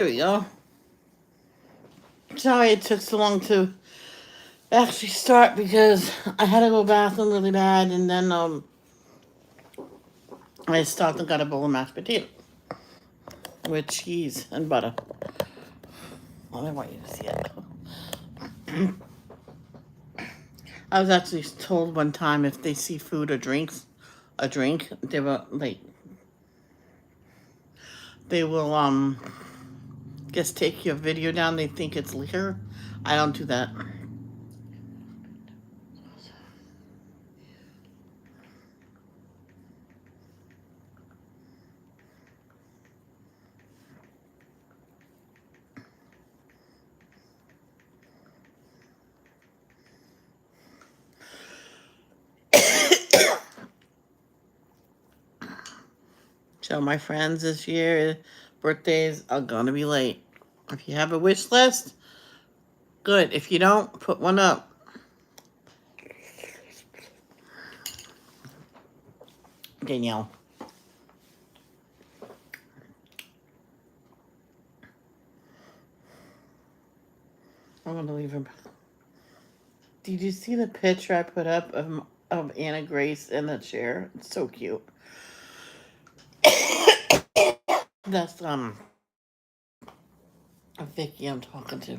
There we go. Sorry it took so long to actually start because I had to go bathroom really bad, and then I stopped and got a bowl of mashed potato with cheese and butter. I don't want you to see it. I was actually told one time if they see food or drinks, a drink, they will just take your video down. They think it's liquor. I don't do that. So my friends this year, birthdays are gonna be late. If you have a wish list, good. If you don't, put one up. Danielle. I'm gonna leave him. Did you see the picture I put up of Anna Grace in the chair? It's so cute. That's Vicky I'm talking to.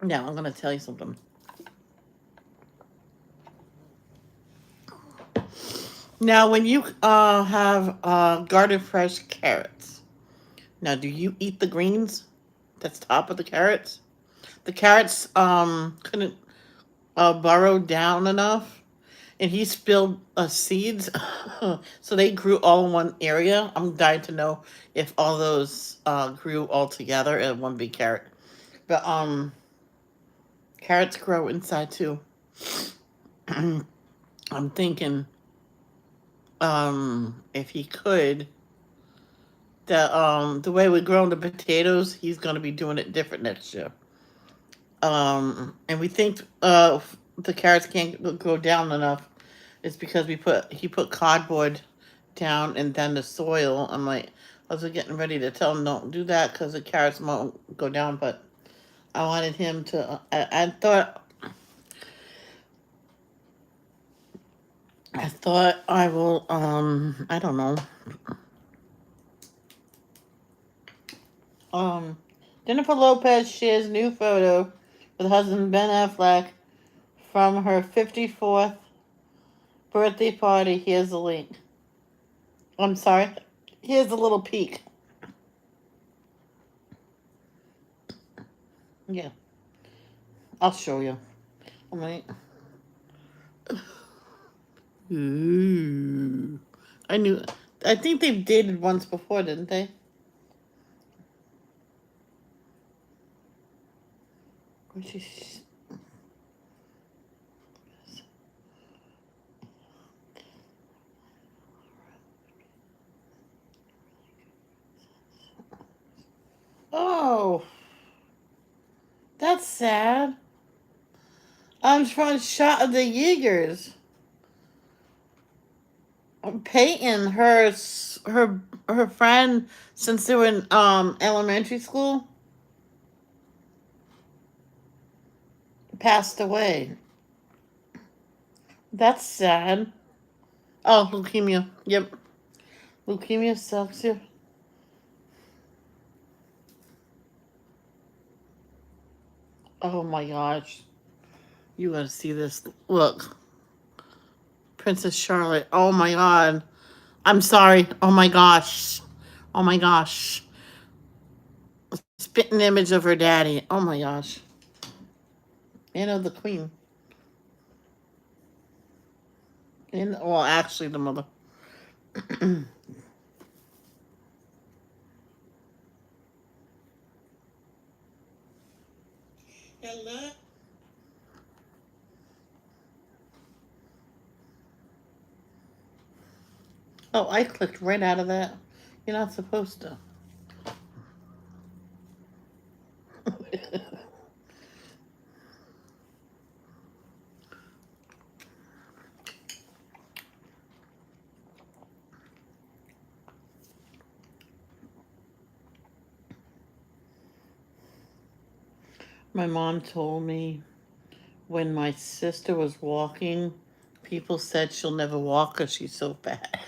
Now I'm gonna tell you something. Now when you have garden fresh carrots, now do you eat the greens? That's top of the carrots. The carrots couldn't burrow down enough, and he spilled seeds, so they grew all in one area. I'm dying to know if all those grew all together in one big carrot. But carrots grow inside too. I'm thinking, if he could, the way we grow the potatoes, he's gonna be doing it different next year. And we think the carrots can't go down enough. It's because he put cardboard down and then the soil. I'm like, I was getting ready to tell him don't do that because the carrots won't go down. But I wanted him to. I thought I will. I don't know. Um, Jennifer Lopez shares new photo with husband Ben Affleck from her 54th birthday party. Here's the link. I'm sorry. Here's a little peek. Yeah, I'll show you. I'm like, ooh. I knew. I think they've dated once before, didn't they? Oh, that's sad. I'm trying shot of the Yeagers. Peyton, her friend since they were in elementary school, passed away. That's sad. Oh, leukemia. Yep, leukemia sucks you. Oh my gosh, you gotta see this. Look, Princess Charlotte. Oh my god. I'm sorry. Oh my gosh. Oh my gosh. Spitting image of her daddy. Oh my gosh. And of the queen. And well, actually, the mother. Hello. Oh, I clicked right out of that. You're not supposed to. My mom told me when my sister was walking, people said she'll never walk because she's so fat.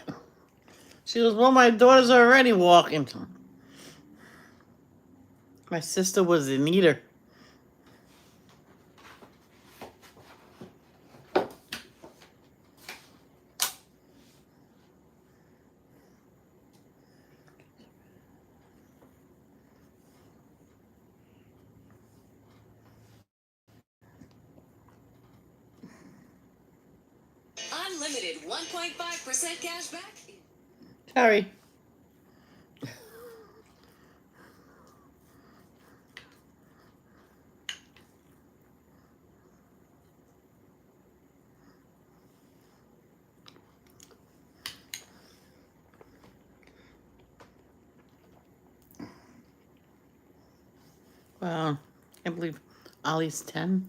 She goes, well, my daughter's already walking. My sister was an eater. Unlimited 1.5% cash back. Terry. Wow. Can't believe Ollie's 10.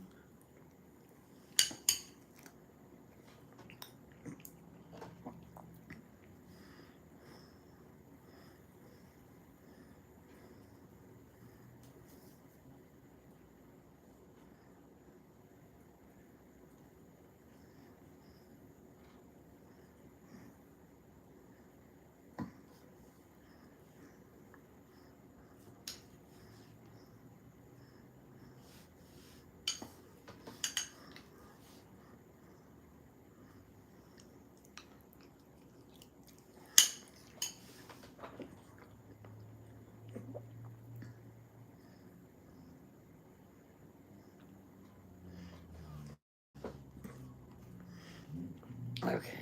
Okay.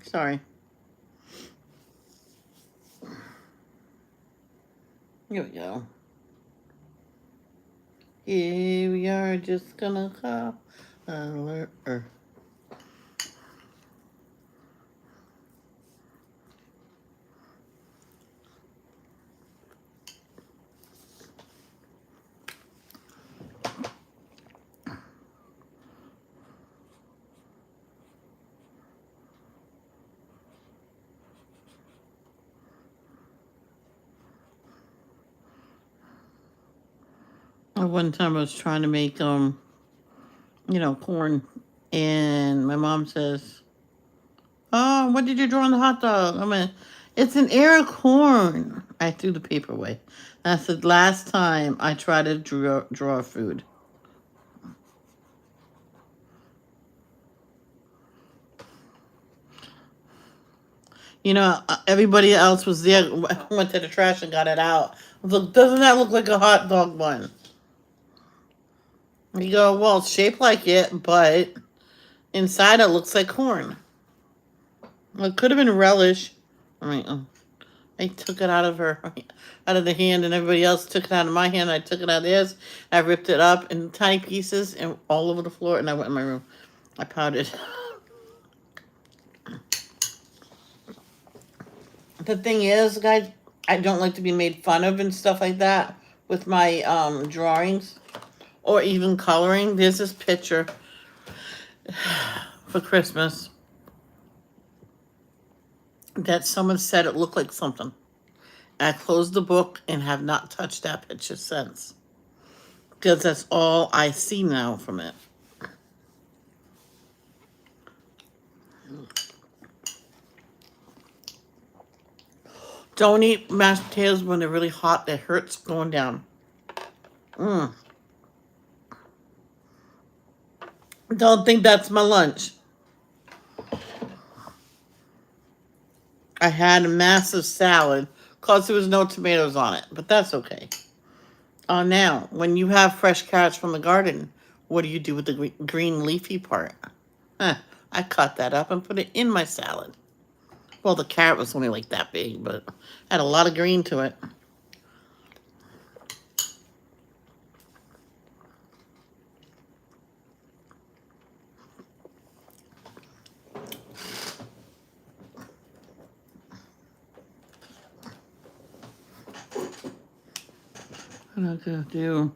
Sorry. Here we go. Here we are, just gonna call alert. One time I was trying to make corn, and my mom says, "Oh, what did you draw on the hot dog?" I mean, it's an ear of corn. I threw the paper away. That's the last time I tried to draw food. Everybody else was there. Went to the trash and got it out. I was like, doesn't that look like a hot dog bun? You go, well, it's shaped like it, but inside it looks like corn. Well, it could have been relish. I mean, I took it out of out of the hand, and everybody else took it out of my hand. I took it out of theirs. I ripped it up in tiny pieces and all over the floor, and I went in my room. I pouted. The thing is, guys, I don't like to be made fun of and stuff like that with my drawings or even coloring. There's this picture for Christmas that someone said it looked like something. I closed the book and have not touched that picture since, because that's all I see now from it. Don't eat mashed potatoes when they're really hot. It hurts going down. Mm. Don't think that's my lunch. I had a massive salad because there was no tomatoes on it, but that's okay. Now, when you have fresh carrots from the garden, what do you do with the green leafy part? Huh, I cut that up and put it in my salad. Well, the carrot was only like that big, but had a lot of green to it. What am I gonna do?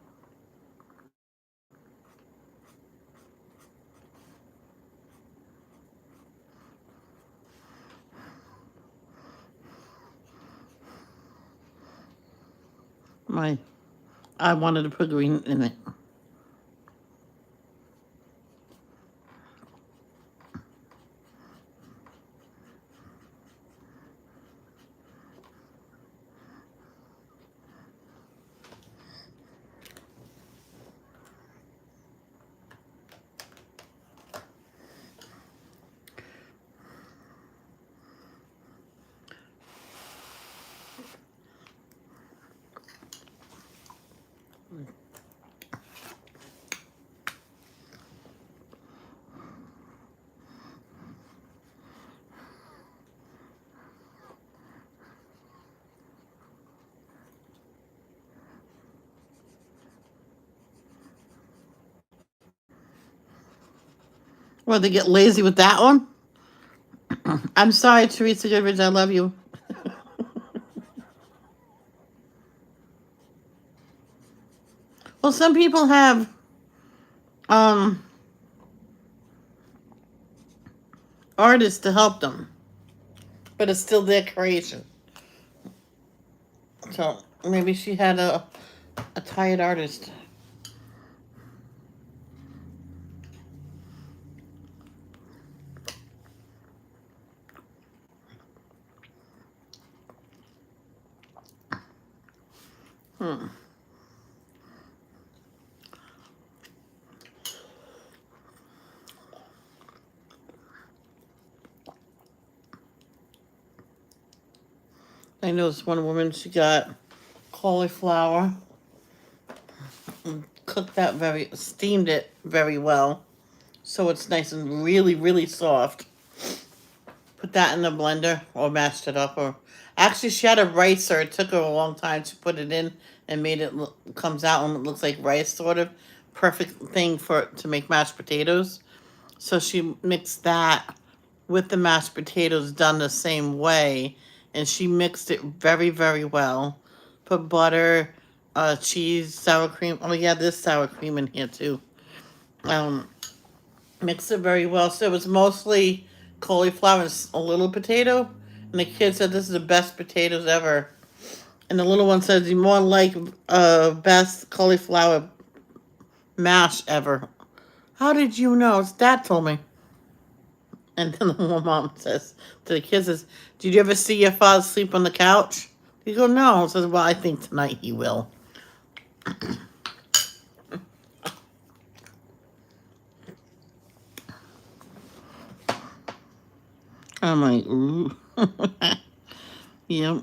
My I wanted to put green in it. Well, they get lazy with that one? I'm sorry, Teresa Goodrich. I love you. Well, some people have um artists to help them, but it's still their creation. So maybe she had a tired artist. Hmm. I know this one woman, she got cauliflower, cooked that steamed it very well, so it's nice and really, really soft. Put that in the blender or mashed it up, or actually she had a ricer. It took her a long time to put it in and made it comes out and it looks like rice sort of. Perfect thing for to make mashed potatoes. So she mixed that with the mashed potatoes done the same way, and she mixed it very, very well. Put butter, cheese, sour cream. Oh yeah, there's sour cream in here too. Um, Mixed it very well. So it was mostly cauliflower and a little potato. And the kid said this is the best potatoes ever. And the little one said you more like best cauliflower mash ever. How did you know? His dad told me. And then the mom says to the kids, says, "Did you ever see your father sleep on the couch?" He go, "No." He says, "Well, I think tonight he will." I'm like, ooh. Yep.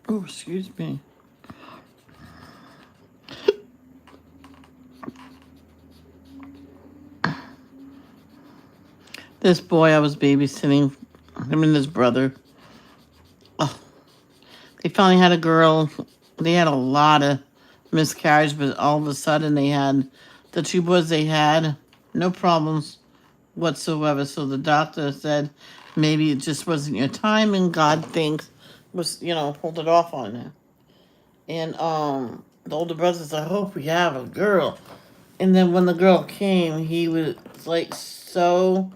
Oh, excuse me. This boy I was babysitting, him and his brother. Oh, they finally had a girl. They had a lot of miscarriage, but all of a sudden they had the two boys they had, no problems whatsoever. So the doctor said maybe it just wasn't your time, and God thinks was hold it off on you. And the older brother says, "I hope we have a girl." And then when the girl came, he was like so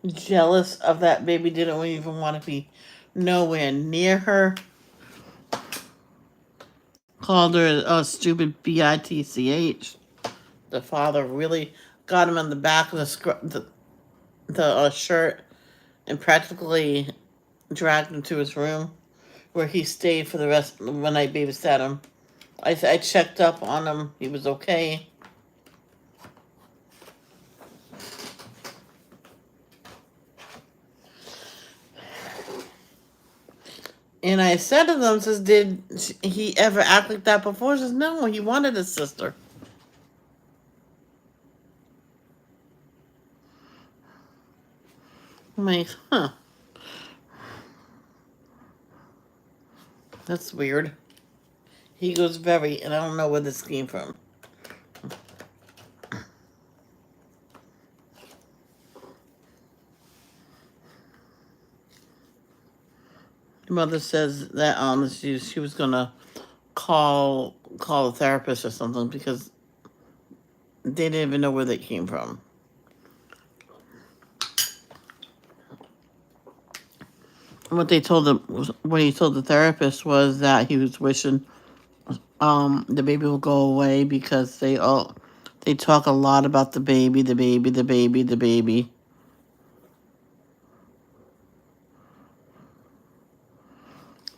jealous of that baby. Didn't even want to be nowhere near her. Called her a stupid bitch. The father really got him on the back of the shirt and practically dragged him to his room where he stayed for the rest when I babysat him. I checked up on him. He was okay. And I said to them, says, did he ever act like that before? He says, no, he wanted his sister. I'm like, huh. That's weird. He goes very, and I don't know where this came from. Mother says that she was gonna call a therapist or something because they didn't even know where they came from. What he told the therapist was that he was wishing the baby will go away because they talk a lot about the baby, the baby, the baby, the baby.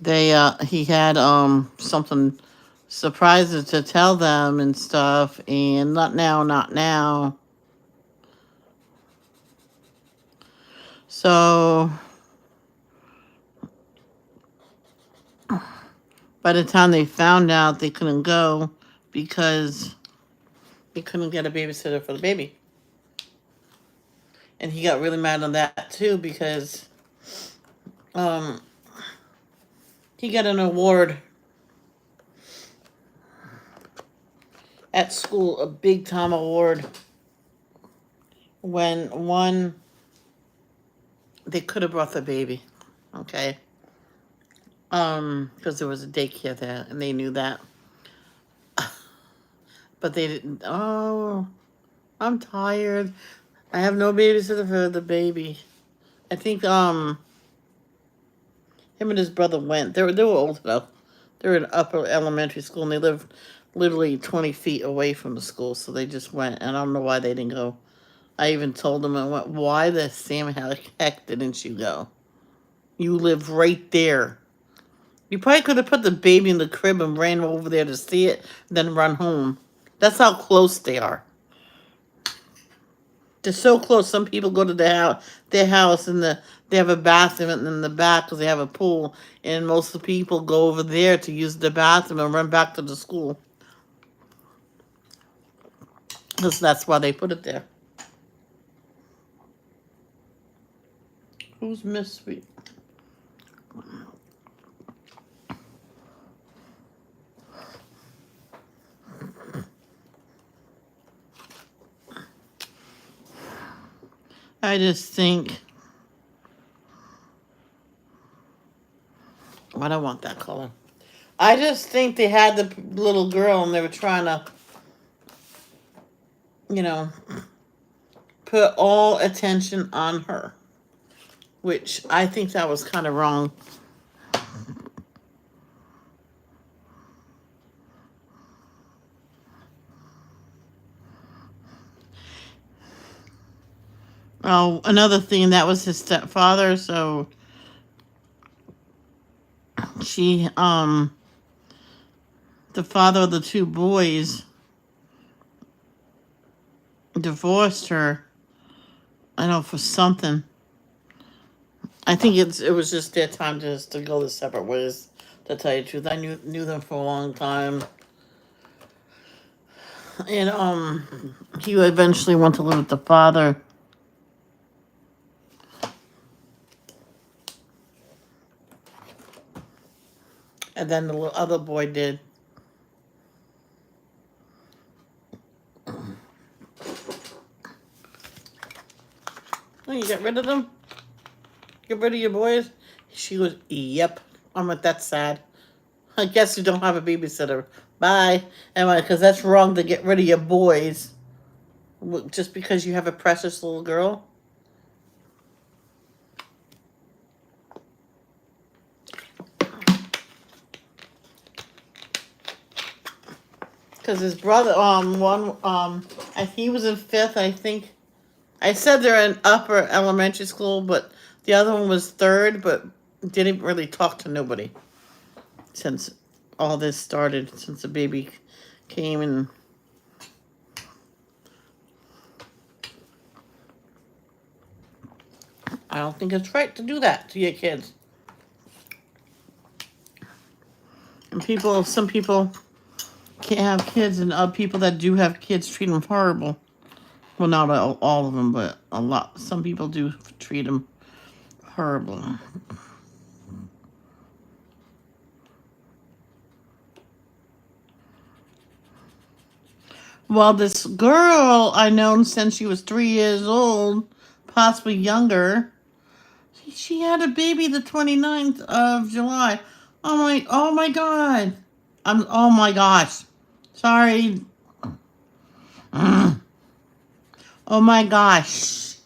He had something surprises to tell them and stuff, and not now, not now. So by the time they found out, they couldn't go because they couldn't get a babysitter for the baby. And he got really mad on that too because he got an award at school, a big time award, when they could have brought the baby, okay? Because there was a daycare there, and they knew that. But they didn't. Oh, I'm tired. I have no babysitter for the baby. I think him and his brother went. They were old enough. They were in upper elementary school, and they lived literally 20 feet away from the school, so they just went. And I don't know why they didn't go. I even told them, I went, why the Sam heck didn't you go? You live right there. You probably could have put the baby in the crib and ran over there to see it, then run home. That's how close they are. They're so close. Some people go to their house, and they have a bathroom in the back because they have a pool, and most of the people go over there to use the bathroom and run back to the school. Because that's why they put it there. Who's Miss Sweet? I just think, I don't want that color. I just think they had the little girl and they were trying to, put all attention on her, which I think that was kind of wrong. Oh, another thing, that was his stepfather, so the father of the two boys divorced her, I know, for something. I think it was just their time to go the separate ways, to tell you the truth. I knew them for a long time. And he eventually went to live with the father. And then the little other boy did. Oh, you got rid of them? Get rid of your boys? She goes, yep. I'm like, that's sad. I guess you don't have a babysitter. Bye. And because that's wrong to get rid of your boys just because you have a precious little girl. Because his brother, he was in 5th, I think. I said they're in upper elementary school, but the other one was 3rd, but didn't really talk to nobody since all this started, since the baby came, and I don't think it's right to do that to your kids. And some people can't have kids, and people that do have kids treat them horrible. Well, not all of them, but a lot. Some people do treat them horrible. Well, this girl I known since she was 3 years old, possibly younger, she had a baby the 29th of July. I'm like, oh my god. Oh my gosh. Sorry. Oh my gosh.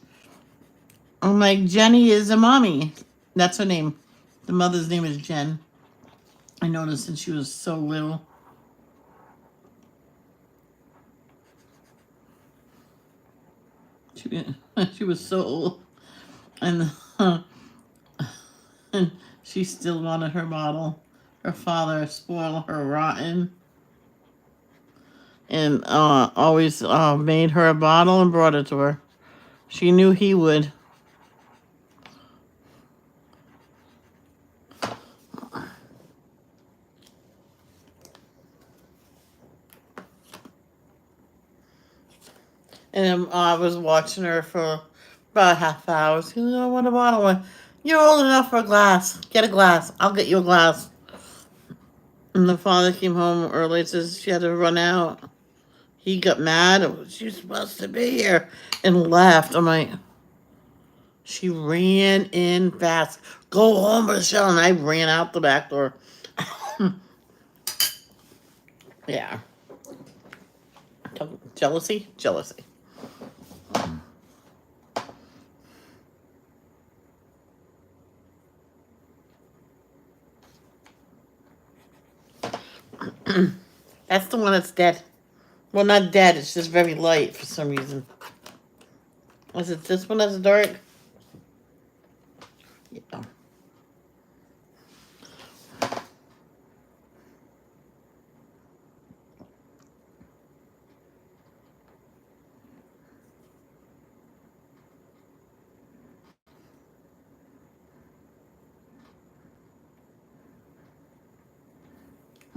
I'm like, Jenny is a mommy. That's her name. The mother's name is Jen. I noticed since she was so little. She, she was so old. And, and she still wanted her bottle. Her father spoiled her rotten. And always made her a bottle and brought it to her. She knew he would. And I was watching her for about a half hour. She goes, I want a bottle. You're old enough for a glass. Get a glass. I'll get you a glass. And the father came home early. Says she had to run out. He got mad. She's supposed to be here. And left. I'm like, she ran in fast. Go home, Michelle. And I ran out the back door. Yeah. Jealousy? Jealousy. That's the one that's dead. Well, not dead. It's just very light for some reason. Was it this one that's dark? Yeah.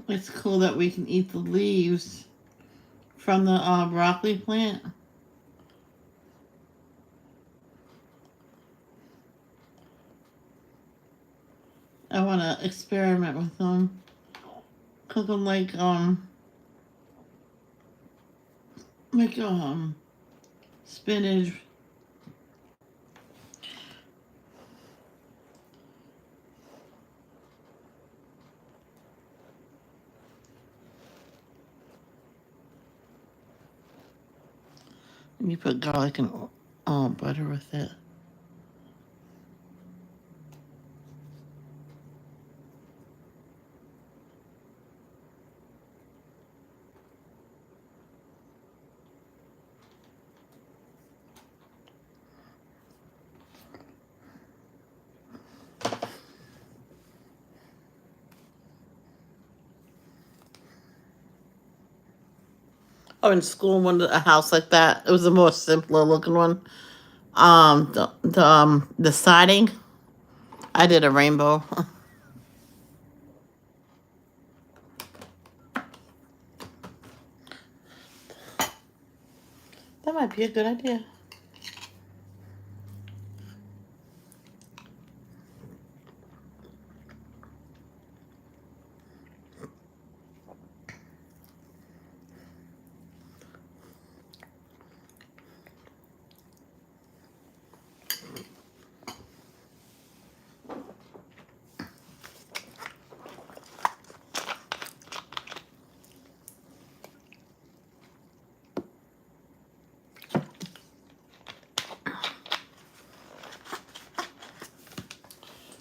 It's cool that we can eat the leaves from the broccoli plant. I want to experiment with them. Cook them like spinach. And you put garlic and butter with it. Oh, in school, a house like that. It was a more simpler looking one. The siding, I did a rainbow. That might be a good idea.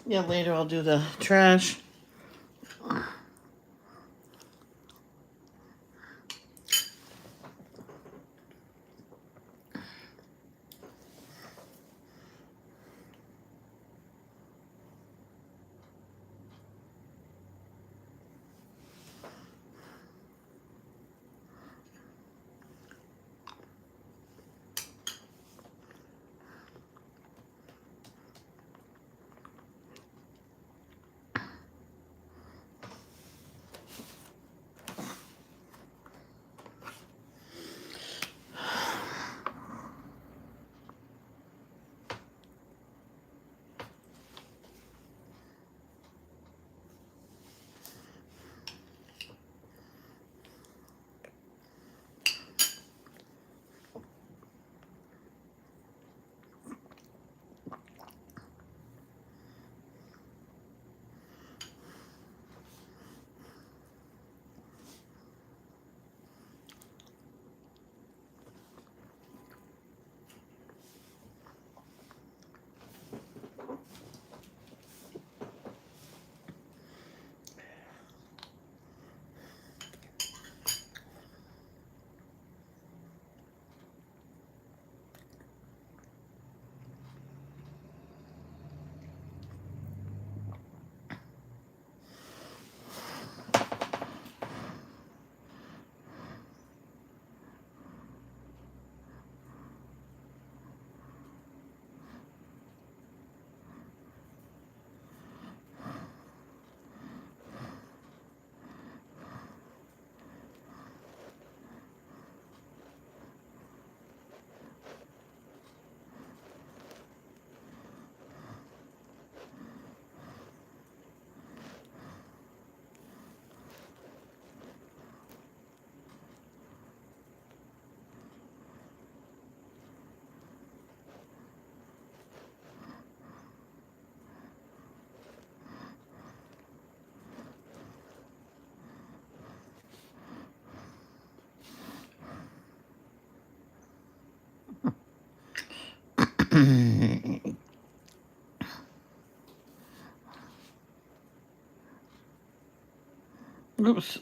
Yeah, later I'll do the trash. Oops.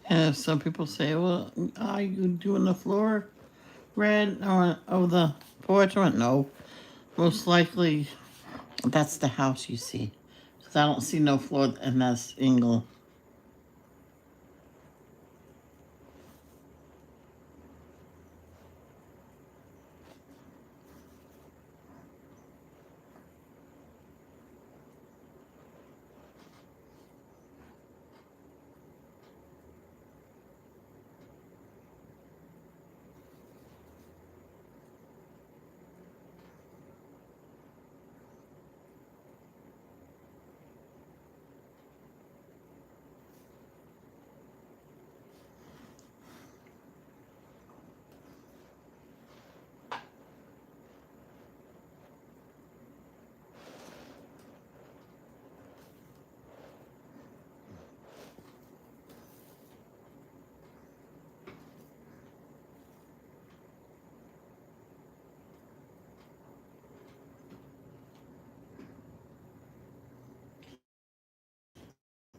And some people say, well, are you doing the floor red or the porch? I went, no. Most likely, that's the house you see. Because I don't see no floor, and that's Ingle.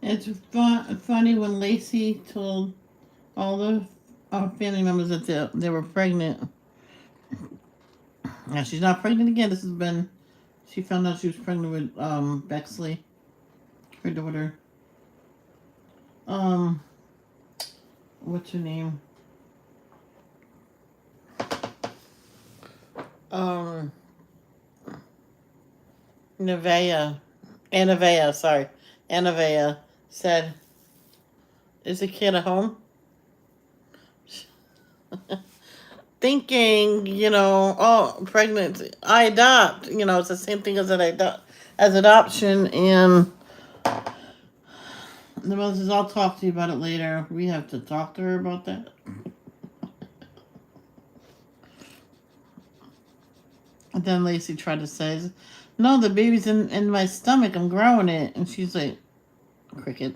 It's funny when Lacey told all the family members that they were pregnant. Now she's not pregnant again. This has been. She found out she was pregnant with Bexley, her daughter. Um, what's her name? Um, Nevaeh. Anavea, sorry. Anavea said, is the kid at home? Thinking, oh, pregnancy, I adopt. It's the same thing as adoption. And the mother says, I'll talk to you about it later. We have to talk to her about that. And then Lacey tried to say, no, the baby's in my stomach. I'm growing it. And she's like, cricket.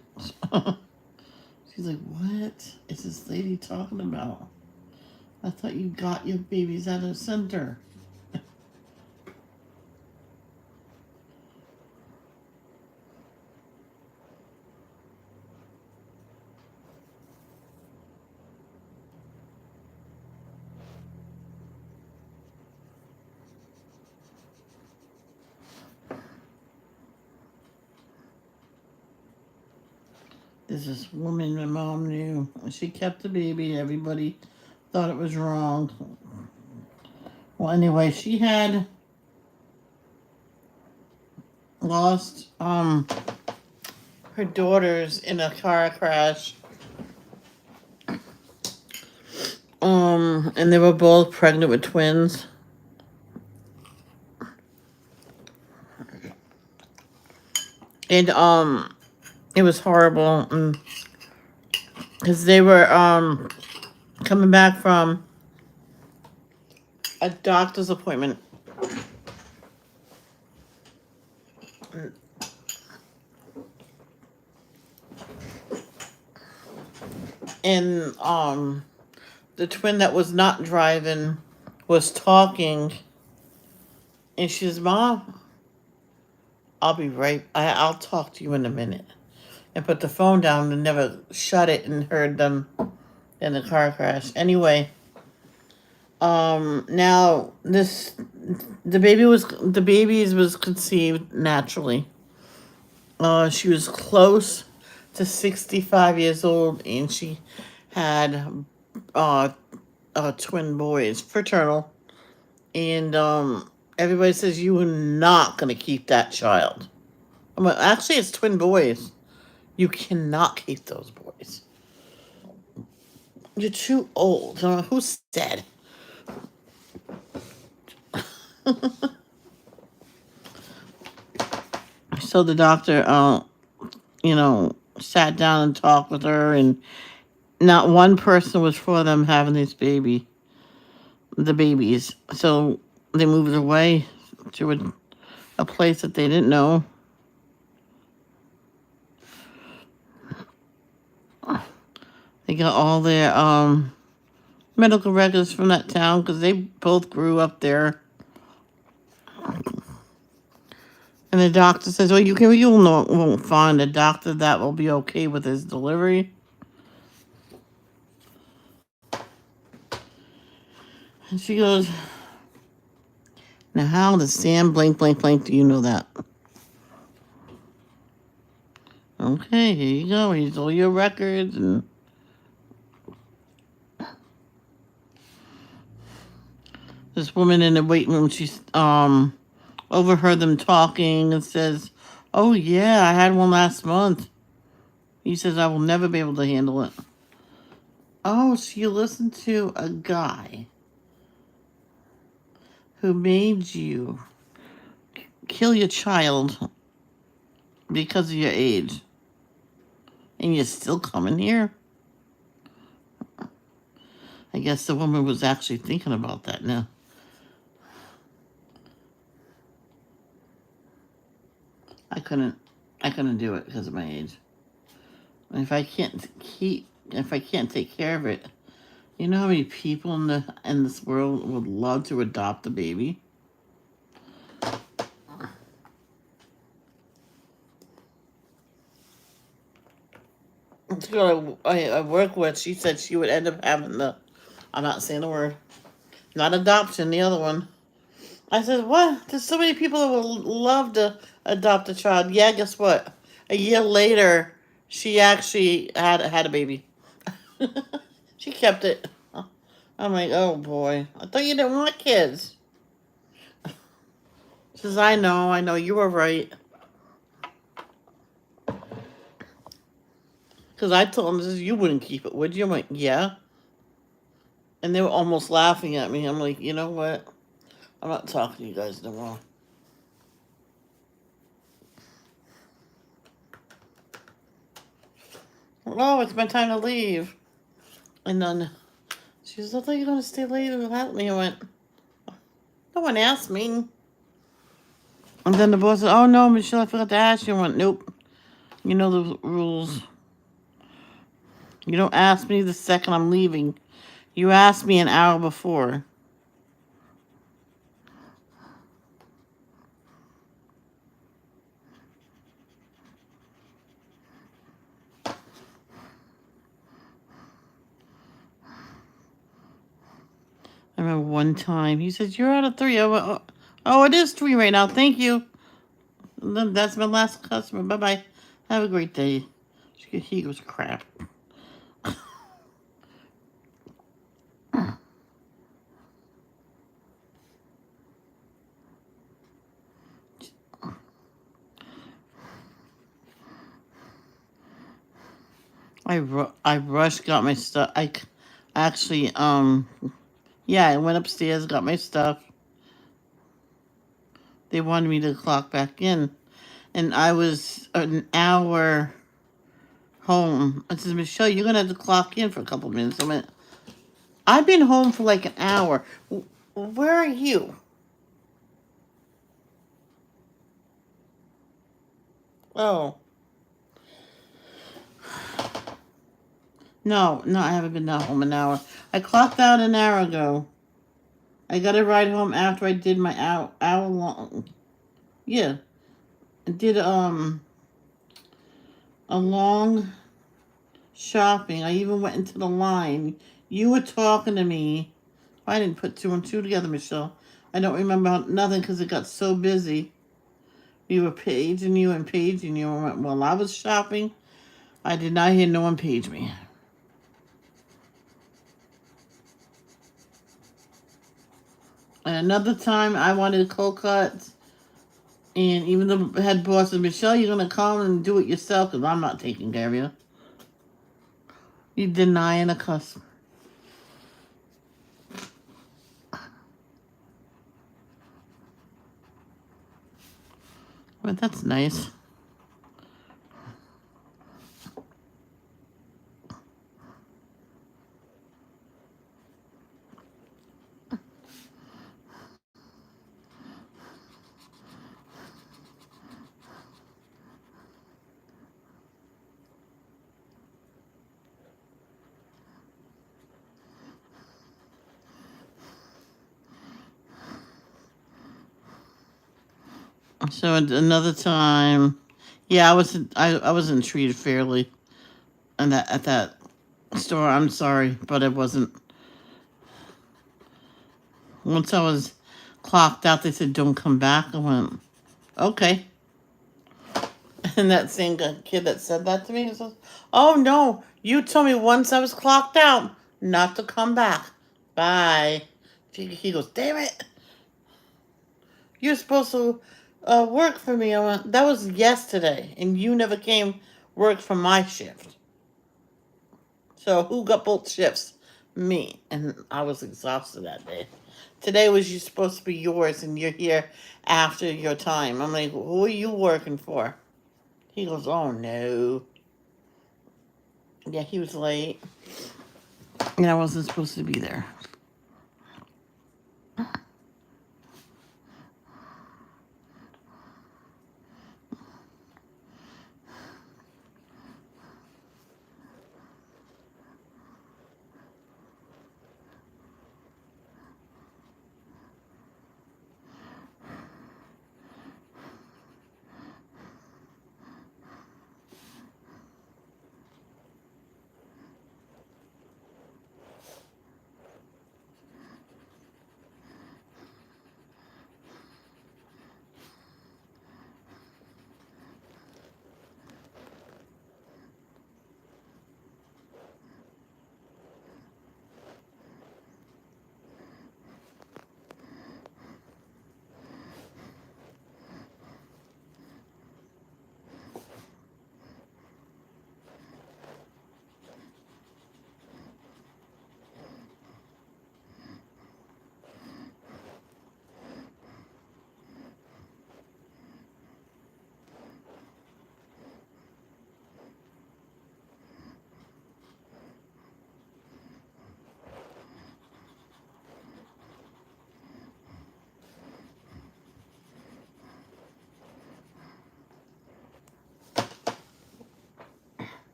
She's like, what is this lady talking about? I thought you got your babies at a center. There's this woman my mom knew. She kept the baby. Everybody thought it was wrong. Well, anyway, she had lost her daughters in a car crash. And they were both pregnant with twins. And it was horrible. Because they were coming back from a doctor's appointment. And the twin that was not driving was talking, and she says, Mom, I'll talk to you in a minute. And put the phone down and never shut it and heard them in the car crash. Anyway, now the babies was conceived naturally. She was close to 65 years old, and she had twin boys, fraternal. And everybody says, you are not going to keep that child. Well, actually, it's twin boys. You cannot keep those boys. You're too old. Who said? So the doctor, sat down and talked with her, and not one person was for them having the babies. So they moved away to a place that they didn't know. They got all their medical records from that town because they both grew up there. And the doctor says, "Well, won't find a doctor that will be okay with his delivery." And she goes, "Now, how does Sam blank blank blank do you know that?" Okay, here you go. Here's all your records and this woman in the waiting room. She's overheard them talking and says, "Oh yeah, I had one last month." He says, "I will never be able to handle it." Oh, so you listened to a guy who made you kill your child because of your age, and you're still coming here? I guess the woman was actually thinking about that now. I couldn't, I couldn't do it because of my age. And if I can't take care of it, you know how many people in this world would love to adopt a baby? The girl I work with, she said she would end up having I'm not saying the word, not adoption, the other one. I said, what? There's so many people that would love to adopt a child. Yeah, guess what? A year later, she actually had a baby. She kept it. I'm like, oh boy. I thought you didn't want kids. She says, I know, you were right. Because I told them, you wouldn't keep it, would you? I'm like, yeah. And they were almost laughing at me. I'm like, you know what? I'm not talking to you guys no more. Oh, it's my time to leave. And then she says, I thought you were going to stay later without me. I went, no one asked me. And then the boss said, oh no, Michelle, I forgot to ask you. I went, nope. You know the rules. You don't ask me the second I'm leaving. You asked me an hour before. I remember one time he said, you're out of 3. I went, oh, it is 3 right now. Thank you. That's my last customer. Bye-bye. Have a great day. He goes, crap. I rushed, got my stuff. I actually, yeah, I went upstairs, got my stuff. They wanted me to clock back in. And I was an hour home. I said, Michelle, you're going to have to clock in for a couple minutes. I went, I've been home for like an hour. Where are you? Oh. No, I haven't been home an hour. I clocked out an hour ago. I got a ride home after I did my hour long. Yeah. I did a long shopping. I even went into the line. You were talking to me. I didn't put 2 and 2 together, Michelle. I don't remember nothing because it got so busy. We were paging you and paging you. While I was shopping, I did not hear no one page me. And another time I wanted cold cuts. And even the head boss said, Michelle, you're going to come and do it yourself because I'm not taking care of you. You denying a customer. Well, that's nice. So another time, yeah, I wasn't treated fairly, and that at that store. I'm sorry, but it wasn't. Once I was clocked out, they said don't come back. I went okay. And that same kid that said that to me says, "Oh no, you told me once I was clocked out not to come back. Bye." He goes, "Damn it, you're supposed to work for me." I went, "That was yesterday, and you never came work for my shift. So who got both shifts? Me." And I was exhausted that day. Today was you supposed to be yours, and you're here after your time. I'm like, who are you working for? He goes, "Oh no." Yeah, he was late. And I wasn't supposed to be there.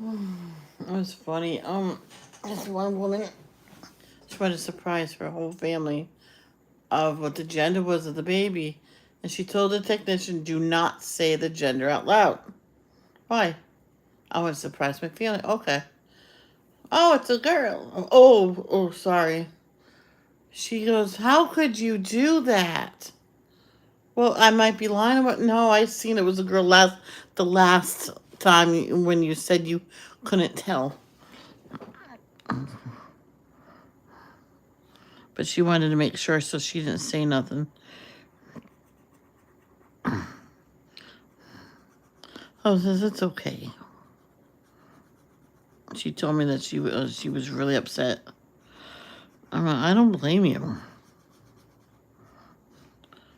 It was funny. This one woman tried to surprise her whole family of what the gender was of the baby, and she told the technician, "Do not say the gender out loud." Why? I want to surprise my family. Okay. Oh, it's a girl. Oh, sorry. She goes, "How could you do that?" Well, I might be lying, but no, I seen it was a girl the last time when you said you couldn't tell. But she wanted to make sure, so she didn't say nothing. Oh, says it's okay. She told me that she was really upset. I don't blame you.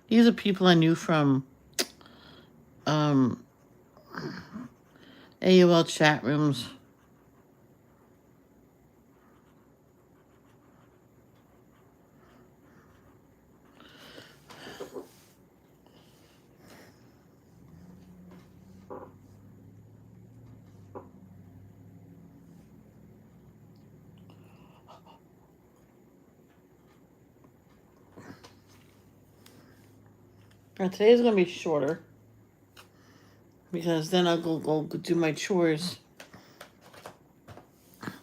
These are people I knew from AOL chat rooms. Now today's gonna be shorter because then I'll go do my chores.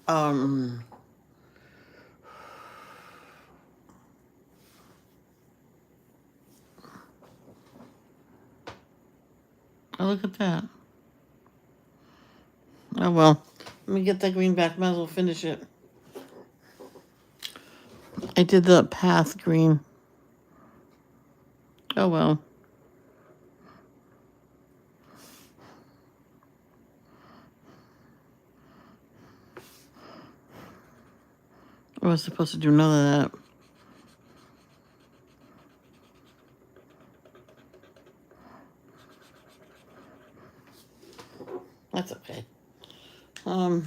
Oh, look at that. Oh well, let me get that green back. Might as well finish it. I did the path green. Oh well. I was supposed to do none of that. That's okay. Oh.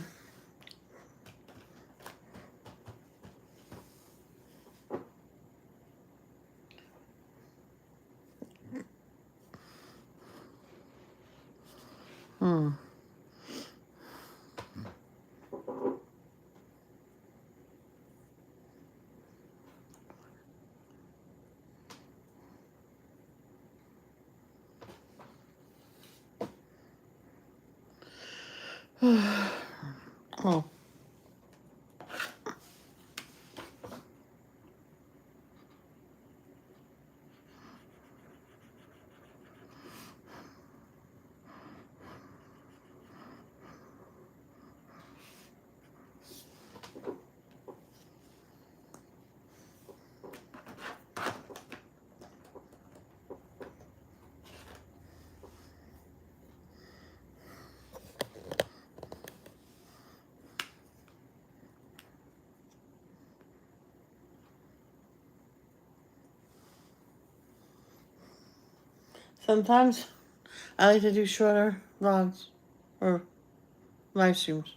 Sometimes I like to do shorter vlogs or live streams.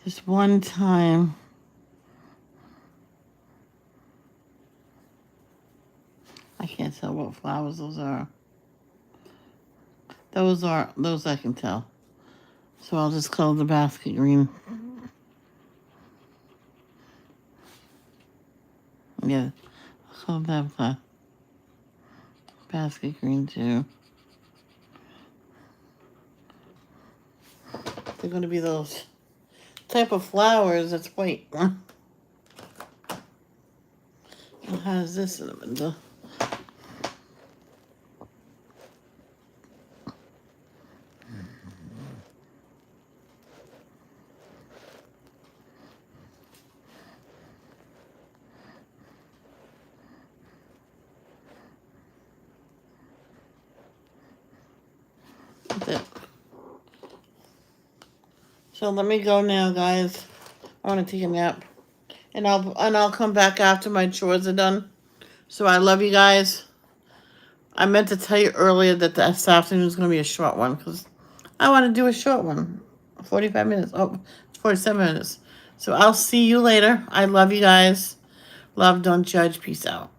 This one time, I can't tell what flowers those are. Those I can tell. So I'll just color the basket green. Yeah, I'll color that basket green too. They're gonna be those type of flowers that's white. It has this in the middle. That's it. So let me go now, guys. I want to take a nap, and I'll come back after my chores are done. So I love you guys. I meant to tell you earlier that this afternoon is going to be a short one because I want to do a short one, 45 minutes. Oh, 47 minutes. So I'll see you later. I love you guys. Love, don't judge. Peace out.